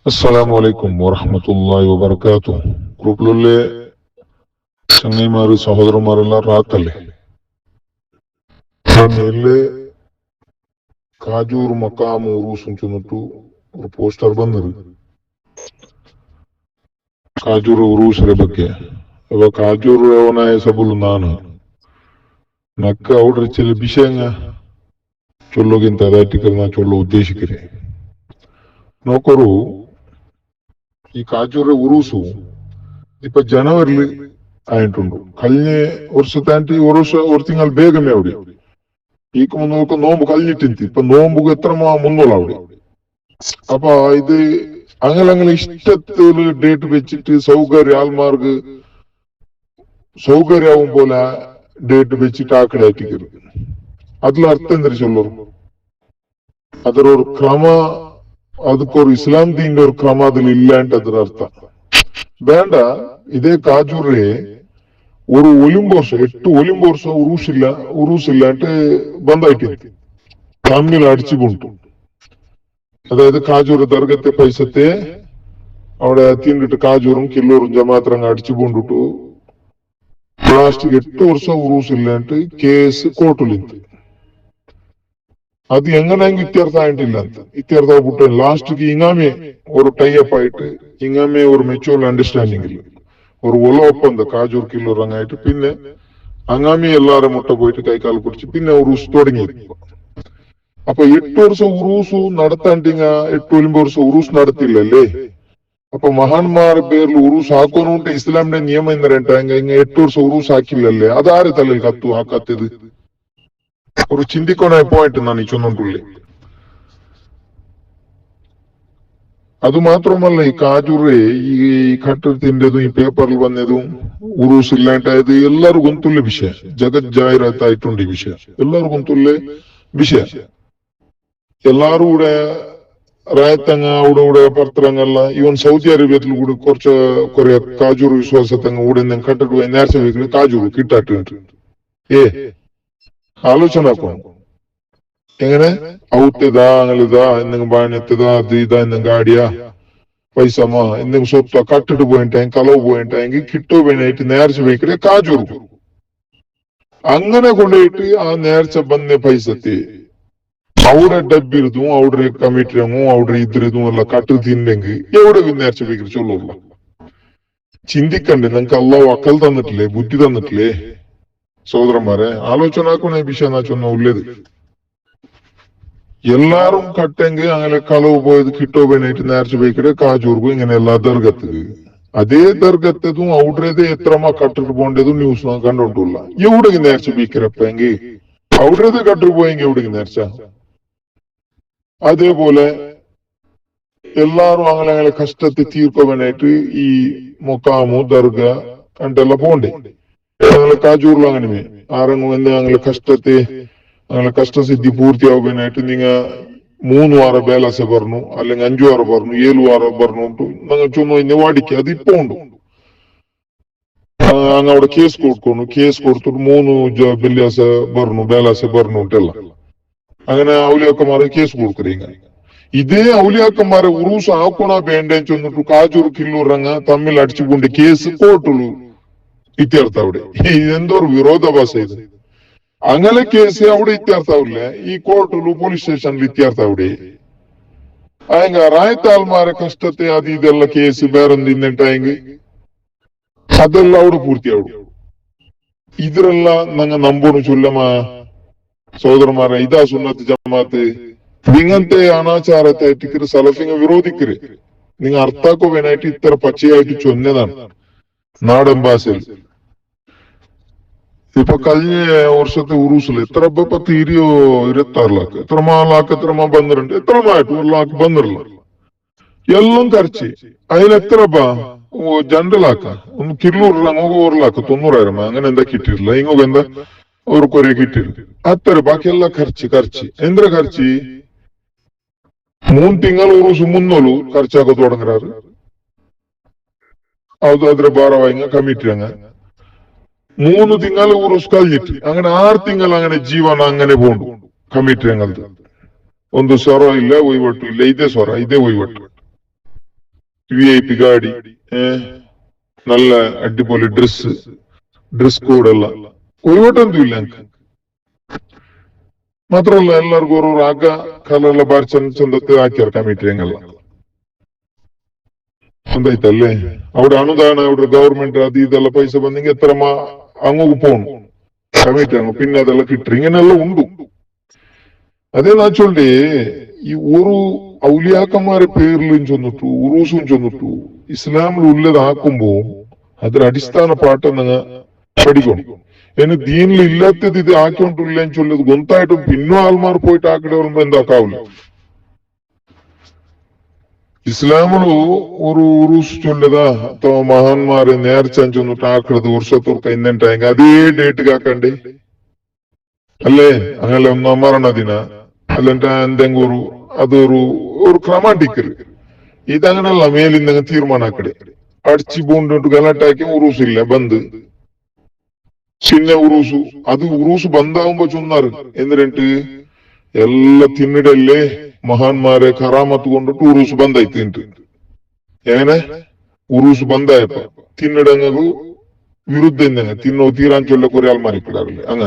അസ്സലാമു അലൈക്കും വറഹ്മത്തുള്ളാഹി വബറകാതുഹു. ഗ്രൂപ്പിലുള്ള ചങ്ങായിമാര് സഹോദരന്മാരെല്ലാം റാത്തല്ലേ? മേലെ ಕಾಜೂರು ಮಕಾಮ್ ಉರೂಸ್ ಅಂಚುನಟ್ಟು ഒരു പോസ്റ്റർ ಬಂದಿರು ಕಾಜೂರು ಉರೂಸ್ರೆ ಬಗ್ಗೆ. ಅವ ಕಾಜೂರು ಅವನ ಸಬುಲು ನಾನು ನಕ್ಕ ಅವ್ರ ಚಿಲ ವಿಷಯ ಚೊಲ್ಲೋಗಿಂತ ಅದಾಟಿಕರನ್ನ ಚೊಲ್ಲೋ ಉದ್ದೇಶಿಕರೆ നോക്കറു ഈ കാജൂറ് ഉറൂസു ഇപ്പൊ ജനുവരിയിൽ ആയിട്ടുണ്ട്. കഴിഞ്ഞ വർഷത്തായിട്ട് ഒരു തിങ്കൾ ಬೇಗമേ അവിടെ ಈಗ നോക്ക് നോമ്പ് കഴിഞ്ഞിട്ടിಂತ ഇപ്പൊ നോമ്പ് എത്രമാ മുന്നോള അവിടെ. അപ്പൊ ഇത് അങ്ങനെ ഇഷ്ടത്തില് ഡേറ്റ് വെച്ചിട്ട് ആൾമാർക്ക് സൗകര്യവും പോലെ ഡേറ്റ് വെച്ചിട്ട് ആക്കടെ ആറ്റിക്കരുത്. അതിൽ അർത്ഥം എന്താ ചൊല്ലു? അതൊരു ക്രമ, ಅದಕ್ಕೊಂದು ಇಸ್ಲಾಂ ದೀನ್ ಅವ್ರ ಕ್ರಮ ಅದ್ರಲ್ಲಿ ಇಲ್ಲ ಅಂತ ಅದ್ರ ಅರ್ಥ ಬೇಡ. ಇದೇ ಕಾಜೂರೇ ഒരു ഒലിമ്പ് വർഷം 8 ഒലിമ്പ് വർഷം ഉറൂസില്ല എന്നിട്ട് ബന്ധായിട്ടിരുത്തി തമ്മിൽ അടിച്ചു കൊണ്ടു. അതായത് കാജൂർ ദർഗത്തെ പൈസത്തെ അവിടെ തിന്നിട്ട് കാജൂറും കില്ലൂറും ജമാത്രങ്ങ് അടിച്ചു കൊണ്ടിട്ടു. ലാസ്റ്റ് 8 വർഷം ഉറൂസില്ല എന്നിട്ട് കേസ് കോർട്ടിലിരുത്തി. അത് എങ്ങനെയെങ്കിലും ഇത്യർത്ഥ ആയിട്ടില്ല ಅಂತ ഇത്യർത്ഥ ಆಗ್ಬಿಟ್ಟು ಲಾಸ್ಟ್ಗೆ ಹಿಂಗಾಮೆ ஒரு ಟೈಅಪ್ ആയിട്ട് ಹಿಂಗಾಮೆ ഒരു മെച്യൂർ അണ്ടർസ്റ്റാൻഡിംഗ് ഇല്ല, ഒരു ഒല ഒപ്പന്ത കാജൂർ കില്ലൂർ അങ്ങായിട്ട് പിന്നെ അങ്ങാമി എല്ലാരും മുട്ട പോയിട്ട് കൈക്കാൽ പിടിച്ച് പിന്നെ ഉറൂസ് തുടങ്ങി. അപ്പൊ 8 വർഷം ഉറൂസു നടത്താണ്ടിങ്ങ 8 വർഷം ഉറൂസ് നടത്തില്ലല്ലേ? അപ്പൊ മഹാന്മാരുടെ പേരിൽ ഉറൂസ് ಹಾಕೋನುಂಟೆ ഇസ്ലാമിന്റെ നിയമം എന്ന് പറഞ്ഞിട്ടാങ്ക 8 വർഷം ഉറൂസ് ಹಾಕಿಲ್ಲല്ലേ? അതാര് തലയിൽ ಹಾಕತ್ತಿದ್ದು? ഒരു ചിന്തിക്കണ പോയിന്റ് എന്നാണ് ഈ ചൊന്നുകൊണ്ടുള്ളേ. അത് മാത്രമല്ല ഈ കാജൂറ് ഈ കട്ടത്തിൻ്റെതും ഈ പേപ്പറിൽ വന്നതും ഉറൂസ് ഇല്ലാണ്ടായത് എല്ലാവർക്കും ಗೊತ್ತುള്ള ವಿಷಯ. ಜಗತ್ ಜಾಹೀರಾತಾയിട്ടുണ്ട് ಈ ವಿಷಯ, എല്ലാവർക്കും ಗೊತ್ತುള്ള ವಿಷಯ. എല്ലാരും കൂടെ ರಾಯತಂಗ അവിടെ ಪತ್ರಂಗಲ್ಲ ಇವನ್ ಸೌದಿ ಅರೇಬಿಯത്തിൽ കൂടെ കുറെ കാജൂർ വിശ്വാസത്തങ്ങ കൂടെ കട്ടിട്ട് പോയി നേർച്ച വെക്കുന്ന കാജൂർ കിട്ടാട്ടുണ്ട്. ആലോചന ആക്കണം എങ്ങനെ ഔത്തതാ അങ്ങലിതാ എന്തെങ്കിലും ബാണ്യത്തതാ അത് ഇതാ എന്തെങ്കിലും ഗാഡിയാ പൈസമാ എന്തെങ്കിലും സ്വത്ത കട്ടിട്ട് പോയിട്ടായെങ്കിൽ കളവ് പോയിട്ടായെങ്കിൽ കിട്ടോ വേണായിട്ട് നേർച്ച വെക്കണേ കാജൂർ. അങ്ങനെ കൊണ്ടുപോയിട്ട് ആ നേർച്ച ಬಂದ പൈസത്തെ അവിടെ ഡബ്ബിരുതും അവിടെ കമ്മിറ്റിരങ്ങും അവിടെ ഇദ്രതും എല്ലാം കട്ട് തിന്നെങ്കിൽ എവിടെ നേർച്ച വെക്കണ ചൊല്ലുള്ള ചിന്തിക്കണ്ടേ? നിങ്ങൾക്ക് അള്ളാഹു അക്കൽ തന്നിട്ടില്ലേ, ബുദ്ധി തന്നിട്ടില്ലേ? ಸೋದರಮಾರೆ ಆಲೋಚನೆ ಹಾಕೋಣ ಈ ವಿಷಯ ನಾ ಚೊನ್ನ ಒಳ್ಳೇದು. എല്ലാരും കട്ടെങ്കിൽ അങ്ങനെ കളവ് പോയത് കിട്ടോബനായിട്ട് നേർച്ച പോയിക്കടെ കാജൂർക്കും ഇങ്ങനെ എല്ലാ ദർഗത്ത് അതേ ദർഗത്തതും ഔഡ്രേത് എത്രമാ കട്ടിട്ട് പോണ്ടതും ന്യൂസ് കണ്ടോണ്ടുള്ള എവിടെങ്കിൽ നേർച്ച ബീക്കരപ്പെങ്കിൽ ഔഡ്രേത് കട്ടിട്ട് പോയെങ്കിൽ എവിടെങ്കിൽ നേർച്ച. അതേപോലെ എല്ലാരും അങ്ങനെ കഷ്ടത്തെ തീർക്കോവനായിട്ട് ഈ മൊക്കാമു ദർഗ ಅಂತೆಲ್ಲ പോണ്ടേ. അങ്ങനെ കാജൂറിലും അങ്ങനെ ആരെങ്കിലും അങ്ങനെ കഷ്ടത്തെ അങ്ങനെ കഷ്ടസിദ്ധി പൂർത്തിയാവുന്നതിനായിട്ട് നിങ്ങ 3 വാര ಬೇಲಾಸ പറഞ്ഞു അല്ലെങ്കിൽ 5 വാര പറഞ്ഞു 7 വാര പറഞ്ഞുകൊണ്ട് നിങ്ങൾ ചൊന്നു ഇന്നെ വാടിക്കുക. അത് ഇപ്പൊ ഉണ്ട്. അങ്ങ് അവിടെ കേസ് കൊടുക്കുന്നു, കേസ് കൊടുത്തിട്ട് 3 ಬೇಲಾಸ പറഞ്ഞുണ്ടല്ല അങ്ങനെ ഔലിയാക്കന്മാരെ കേസ് കൊടുക്കറീങ്ക. ഇതേ ഔലിയാക്കന്മാരെ ഉറൂസ് ആക്കണ വേണ്ടേന്ന് ചെന്നിട്ട് കാജൂർ കില്ലൂറങ്ങ തമ്മിൽ അടിച്ചുകൊണ്ട് കേസ് കോർട്ടുള്ളൂ ഇത്യർത്ഥ അവിടെ. ഇതെന്തോ ഒരു വിരോധാഭാസ ഇത്. അങ്ങനെ കേസ് അവിടെ ഇത്യർത്ഥാവില്ല, ഈ കോർട്ടിലും പോലീസ് സ്റ്റേഷനിൽ ഇത്യർത്ഥ അവിടെ. അയങ്ക റായത്താൽമാരെ കഷ്ടത്തെ അത് ഇതെല്ലാം കേസ് ಬೇರೊಂದಿന്നിട്ടായെങ്കിൽ അതെല്ലാം അവിടെ പൂർത്തിയാവും. ഇതിലെല്ലാം ഞങ്ങൾ നമ്പോണു ചൊല്ലമ സഹോദരന്മാരെ. ഇതാ സുന്നത്ത് ജമാഅത്ത്. നിങ്ങനത്തെ അനാചാരത്തായിട്ട് സലഫിങ്ങ വിരോധിക്കര്. നിങ്ങൾ അർത്ഥാക്കുവാനായിട്ട് ഇത്ര പച്ചയായിട്ട് ചൊന്നതാണ് നാടൻ ഭാഷയിൽ. ഇപ്പൊ കഴിഞ്ഞ വർഷത്തെ ഉറൂസിൽ എത്ര 26 ലാഖ് എത്ര ಬಂದಿರಂಟ എത്ര ആയിട്ട് 1 ലാഖ് ಬಂದಿರಲ್ಲ എല്ലാം ಖರ್ಚು. അതിനെത്ര ജനറലാക്ക ഒന്ന് കില്ലൂറിലാങ്ങ 1 ലാഖ് 90,000 അങ്ങനെ എന്താ കിട്ടിയിട്ടില്ല. ഇങ്ങോട്ട് എന്താ ഒരു കൊറേ കിട്ടിയില്ല. അത്ര ബാക്കി ಎಲ್ಲ ಖರ್ಚು എന്ത്ര ಖರ್ಚು 3 ತಿಂಗಳು ಉರುಸು ಮುನ್ನೋಲು ಖರ್ಚಾಗ തുടങ്ങുறாரு. അതാದ್ರೆ ഭാരവാഹിങ്ങ കമ്മിറ്റി അങ്ങ് 3 ತಿಂಗಳು ಉರುಸ್ കഴിഞ്ഞിട്ട് അങ്ങനെ 6 ತಿಂಗಳು അങ്ങനെ ಜೀವನ അങ്ങനെ പോണ്ടു കമ്മിറ്റി ഞങ്ങളത്. ಒಂದು ಸ್ವರ ಇಲ್ಲ ವಹಿವಾಟು ಇಲ್ಲ, ಇದೇ ಸ್ವರ ಇದೇ ವಹಿವಾಟು. VIP ഗാഡി, നല്ല അടിപൊളി ഡ്രസ് കോഡെಲ್ಲ ഒരുവട്ടൊന്നുമില്ല എനിക്ക്. മാത്രമല്ല ಎಲ್ಲರಿಗೂ ಅವರು ಆಗ ಕಾಲೆಲ್ಲ ಬಾರಿ ಚಂದಕ್ಕೆ ಹಾಕ್ಯಾರ ಕಮಿಟಿ ಹಂಗೆಲ್ಲ ಒಂದಾಯ್ತಲ್ಲೇ. അവിടെ ಅನುದಾನ അവിടെ ಗವರ್ಮೆಂಟ್ ಅದು ಇದೆಲ್ಲ പൈസ ಬಂದಿಂಗ എത്ര അങ്ങോട്ട് പോണു കമ്മിറ്റി അങ്ങ് പിന്നെ അതെല്ലാം കിട്ടും. ഇങ്ങനെല്ലാം ഉണ്ട്. അതേ ഞാൻ ചൊല്ലി ഈ ഒരു ഔലിയാക്കന്മാരെ പേരിലും ചെന്നിട്ടു ഉറൂസും ചെന്നിട്ടു ഇസ്ലാമിൽ ഉള്ളതാക്കുമ്പോ അതിന് അടിസ്ഥാന പാഠം നിങ്ങൾ പഠിക്കണം. ഇനി ദീനിൽ ഇല്ലാത്തത് ഇത് ആക്കിക്കൊണ്ടില്ല എന്ന് ചൊല്ലത് ഗൊന്തായിട്ടും പിന്നോ ആൾമാർ പോയിട്ട് ആക്കിട്ട് വരുമ്പോ എന്താക്കാവില്ല. ഇസ്ലാമില് ഒരു ഉറൂസ് ചൊല്ലതാ ಅಥವಾ മഹാന്മാര് നേർച്ച ചെന്നിട്ട് ആക്കണത് വർഷത്തോർക്ക് ഇന്നിട്ടായെങ്കിൽ അതേ ഡേറ്റ് കാക്കണ്ടേ അല്ലേ? അങ്ങനെ ഒന്നാം മരണദിന അല്ലെന്റെ എന്തെങ്കിലും ഒരു ക്രಮ ടിക്കല് ഇതങ്ങനല്ല. മേലിന്ന് തീരുമാനം ആക്കടെ അടിച്ചു പൂണ്ടിട്ട് ഗലാട്ടാക്കി ഉറൂസില്ല ബന്ദ്. പിന്നെ ഉറൂസു അത് ഉറൂസ് ബന്ധാവുമ്പോ ചൊന്നാറ് എന്നിട്ട് എല്ലാ തിന്നിടല്ലേ മഹാന്മാരെ കറാമത്ത് കൊണ്ടിട്ട് ഉറൂസ് ബന്ധായി തിന്നിട്ട് എങ്ങനെ ഉറൂസ് ബന്ധായപ്പോ തിന്നിടങ്ങു വിരുദ്ധം തിന്നോ തീരാൻ ചൊല്ല കുറെ ആൾമാരെ കിടാറില്ലേ. അങ്ങ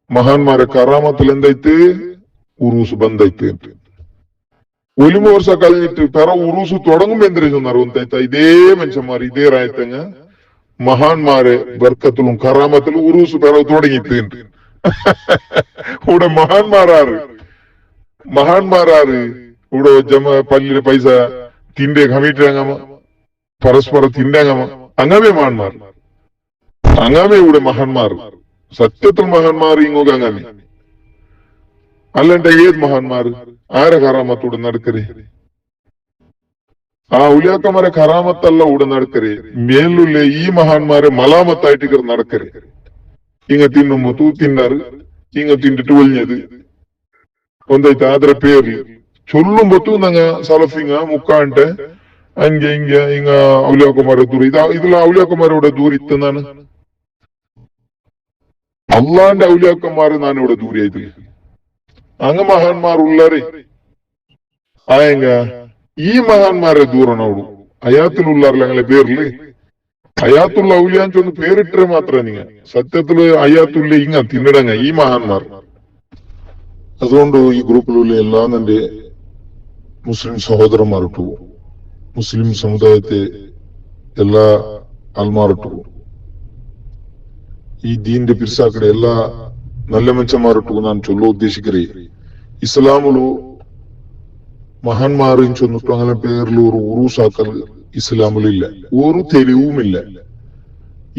മഹാന്മാരെ കറാമത്തിൽ എന്തായിട്ട് ഉറൂസ് ബന്ധായി ഒരു വർഷം കഴിഞ്ഞിട്ട് പെറ ഉറൂസ് തുടങ്ങുമ്പോ എന്തിനാ ചൊന്നാറ് ഒന്നായിത്ത ഇതേ മനുഷ്യന്മാർ ഇതേ റായത്തങ്ങ മഹാന്മാരെ ബർക്കത്തിലും കറാമത്തിലും ഉറൂസ് പെറ തുടങ്ങിയിട്ട് ഇവിടെ മഹാന്മാരാറ് ഇവിടെ പല്ലിലെ പൈസ തിന്റെ കമ്മിറ്റിരങ്ങമ പരസ്പരം തിണ്ടങ്ങമ അങ്ങവേ മഹാന്മാർ അങ്ങവേ ഇവിടെ മഹാന്മാർ സത്യത്തിൽ മഹാന്മാർ ഇങ്ങോട്ട് അങ്ങനെ അല്ലണ്ട ഏത് മഹാന്മാർ ആരെ കറാമത്തൂടെ നടക്കരേ? ആ ഔലിയാക്കന്മാരെ കറാമത്തല്ല ഇവിടെ നടക്കരേ. മേലുള്ള ഈ മഹാന്മാരെ മലാമത്തായിട്ട് നടക്കരേ. ഇങ്ങ തിന്നുമ്പോ തിന്നാറ് ഇങ്ങ തിന്നിട്ട് ഒഴിഞ്ഞത് ಒಂದಾಯ್ತು. ಆದ್ರ ಪೇರ್ಲಿ ಚೊಲ್ಲುಂಬತ್ತು ನಂಗ ಸಲಫಿಂಗ ಮುಕ್ಕಾಂಟೆ ಹಂಗೆ ಹಿಂಗೆ ಹಿಂಗ ಔಲಿಯಾಕುಮಾರ ದೂರ ഇതിൽ ഔലിയാക്കന്മാരോടെ ദൂരിത്ത് ನಾನು അള്ളാന്റെ ഔലിയാക്കന്മാര് ഞാനിവിടെ ദൂരിയായിട്ടില്ല. അങ്ങ് മഹാന്മാർ ഉള്ളാരെ ആയെങ്ക ഈ മഹാന്മാരെ ദൂരണോടു അയാത്തിലുള്ളാറില്ല ഞങ്ങളെ പേരില് അയാത്തുള്ള ഔലിയാൻ ചൊന്ന് പേരിട്ടേ മാത്രമേ നിങ്ങ സത്യത്തില് അയാത്തുള്ള ഇങ്ങ തിന്നിടങ്ങ ഈ മഹാന്മാർ. അതുകൊണ്ട് ഈ ഗ്രൂപ്പിലുള്ള എല്ലാ എന്റെ മുസ്ലിം സഹോദരന്മാരിട്ടു മുസ്ലിം സമുദായത്തെ എല്ലാ ആൾമാരിട്ടു ഈ ദീന്റെ പിർസാക്കടെ എല്ലാ നല്ല മനുഷ്യന്മാരിട്ടു ഞാൻ ചൊല്ല ഉദ്ദേശിക്കറേ. ഇസ്ലാമിലു മഹാന്മാരും ചൊന്നിട്ടു അങ്ങനെ പേരിൽ ഒരു ഉറൂസാക്കൽ ഇസ്ലാമിലില്ല. ഒരു തെളിവുമില്ല.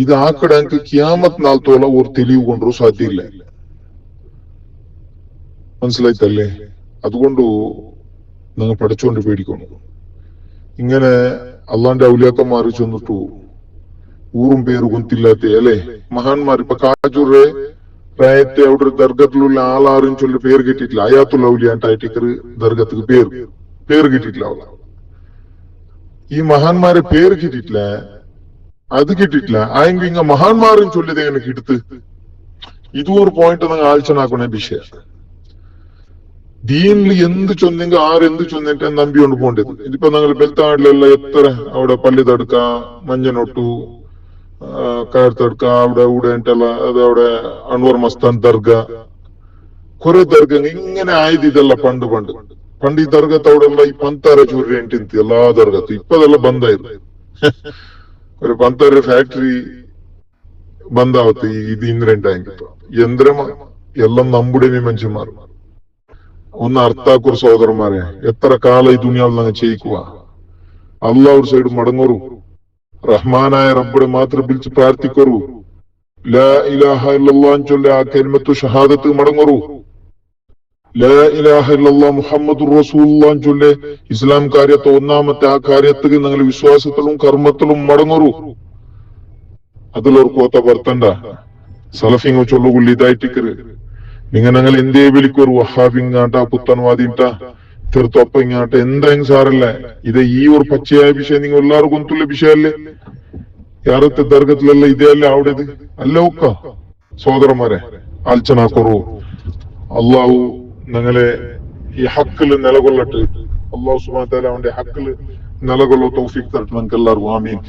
ഇത് ആക്കടെ എനിക്ക് കിയാമത്ത് നാളത്തോളം ഒരു തെളിവ് കൊണ്ടു സാധ്യമില്ല. മനസ്സിലായിട്ടല്ലേ? അതുകൊണ്ട് നിങ്ങൾ പഠിച്ചുകൊണ്ട് പേടിക്കണം. ഇങ്ങനെ അള്ളാന്റെ ഔലിയാക്കന്മാര് ചെന്നിട്ടു ഊറും പേര് കൊന്തില്ലാത്ത അല്ലെ മഹാന്മാർ ഇപ്പൊ കാജൂറെ പ്രായത്തെ അവിടെ ദർഗത്തിലുള്ള ആളാറും ചൊല്ലി പേര് കിട്ടിയിട്ടില്ല. അയാത്തുള്ള ഔലിയാണ്ടായിട്ട് ദർഗത്തിന് പേര് കിട്ടിയിട്ടില്ല. ഈ മഹാന്മാരെ പേര് കിട്ടിയിട്ടില്ല, അത് കിട്ടിയിട്ടില്ല. ആയെങ്കിൽ ഇങ്ങ മഹാന്മാരും ചൊല്ലിയത് എങ്ങനെ കിട്ടുത്ത്? ഇതും ഒരു പോയിന്റ് നിങ്ങൾ ആലോചനാക്കണ വിഷയം. ദീനിൽ എന്ത് ചൊന്നെങ്കിൽ ആരെന്ത് ചൊന്നിട്ട് നമ്പിക്കൊണ്ട് പോണ്ടത്. ഇതിപ്പോ ഞങ്ങൾ ബെൽത്താടിലെല്ലാം എത്ര അവിടെ പള്ളി തടുക്ക മഞ്ഞനൊട്ടു കാർത്തടുക്ക അവിടെ ഇവിടെ അത് അവിടെ അൻവർ മസ്താൻ ദർഗ കുറെ ദർഗ ഇങ്ങനെ ആയത് ഇതല്ല പണ്ട് ഈ ദർഗത്ത് അവിടെ ಎಲ್ಲ ಈ ಪಂತಾರ ಚೂರಿ ಎಂಟಿಂತ ಎಲ್ಲಾ ದರ್ಗತ್ತು ಇಪ್ಪದೆಲ್ಲ ಬಂದ ಇರು ഒരു പന്തര ഫാക്ടറി ബന്ധാവത്ത് ഇത് ഇന്ദ്രണ്ടായെങ്കിൽ യന്ത്രമ എല്ലാം നമ്മുടെ മനുഷ്യന്മാർ ഒന്ന് അർത്ഥാക്കുർ സഹോദരന്മാരെ എത്ര കാലം ഈ ദുനിയാവിൽ ഞങ്ങൾ ചെയ്യിക്കുക. അള്ളാഹ് ഒരു സൈഡ് മടങ്ങൊരു റഹ്മാനായ റബ്ബിനെ മാത്രം വിളിച്ച് പ്രാർത്ഥിക്കൊരു ലാ ഇലാഹ ഇല്ലല്ലാഹ് ചൊല്ലി ആ കലിമത്തു ഷഹാദത്ത് മടങ്ങൊരു ലാ ഇലാഹ ഇല്ലല്ലാഹ് മുഹമ്മദുർ റസൂലുള്ളാഹ് ചൊല്ലി ഇസ്ലാം കാര്യത്തെ ഒന്നാമത്തെ ആ കാര്യത്തിൽ നിങ്ങൾ വിശ്വാസത്തിലും കർമ്മത്തിലും മടങ്ങൊരു. അതിലൊരു കോത്ത ബർത്തണ്ട സലഫിങ് ചൊല്ലുകൊള്ളി ഇതായിട്ടിക്കര് നിങ്ങൾ ഞങ്ങൾ എന്തേ വിളിക്കൊരു വഹാബിങ്ങാട്ട പുത്തൻവാദിട്ട തീർത്തൊപ്പ ഇങ്ങാട്ട എന്തായും സാറല്ലേ. ഇത് ഈ ഒരു പച്ചയായ വിഷയം നിങ്ങൾ എല്ലാവർക്കും ഗൊന്തുള്ള വിഷയല്ലേ. യാറത്തെ ദർഗത്തിലല്ല ഇതേ അല്ലേ അവിടേത് അല്ല ഒക്ക സഹോദരന്മാരെ ആലോചനാക്കുറു. അള്ളാഹു ഞങ്ങളെ ഈ ഹക്കില് നിലകൊള്ളട്ടെ. അള്ളാഹു സുബ്ഹാനഹു വ തആല അവന്റെ ഹക്കില് ನೆಲಗೊಳ್ಳೋ ತೌಫೀಕ್ ತರ್ಟ್ ನಮ್ಗೆಲ್ಲರಿಗೂ ಆಮೀನ್.